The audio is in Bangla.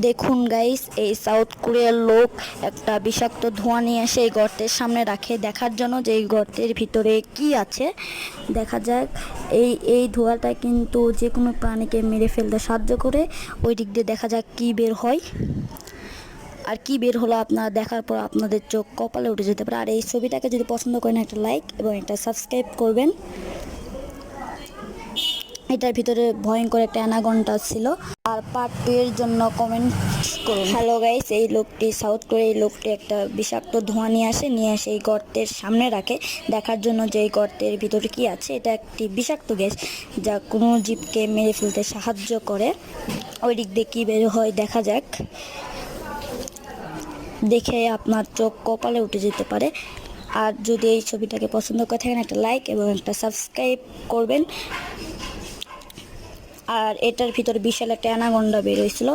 দেখুন গাইস, এই সাউথ কোরিয়ার লোক একটা বিষাক্ত ধোঁয়া নিয়ে এসে এই গর্তের সামনে রাখে দেখার জন্য যে এই গর্তের ভিতরে কি আছে। দেখা যাক। এই ধোঁয়াটা কিন্তু যে কোনো প্রাণীকে মেরে ফেলতে সাহায্য করে। ওই দিক দিয়ে দেখা যাক কি বের হয়। আর কি বের হলো আপনারা দেখার পর আপনাদের চোখ কপালে উঠে যেতে পারে। আর এই ছবিটাকে যদি পছন্দ করেন একটা লাইক এবং একটা সাবস্ক্রাইব করবেন। এটার ভিতরে ভয়ঙ্কর একটা অ্যানাকন্ডা ছিল। আর পার্ট 2 এর জন্য কমেন্ট করুন। হ্যালো গাইস, এই লোকটি সাউথ কোরিয়ার এই লোকটি একটা বিষাক্ত ধোঁয়া নিয়ে আসে এই গর্তের সামনে রাখে দেখার জন্য যে এই গর্তের ভিতরে কি আছে। এটা একটি বিষাক্ত গ্যাস যা কোনো জীবকে মেরে ফেলতে সাহায্য করে। ওই দিক দিয়ে কী বের হয় দেখা যাক। দেখে আপনার চোখ কপালে উঠে যেতে পারে। আর যদি এই ছবিটাকে পছন্দ করে থাকেন একটা লাইক এবং একটা সাবস্ক্রাইব করবেন। আর এটার ভিতরে বিশাল একটা অ্যানাকন্ডা বের হয়েছিল।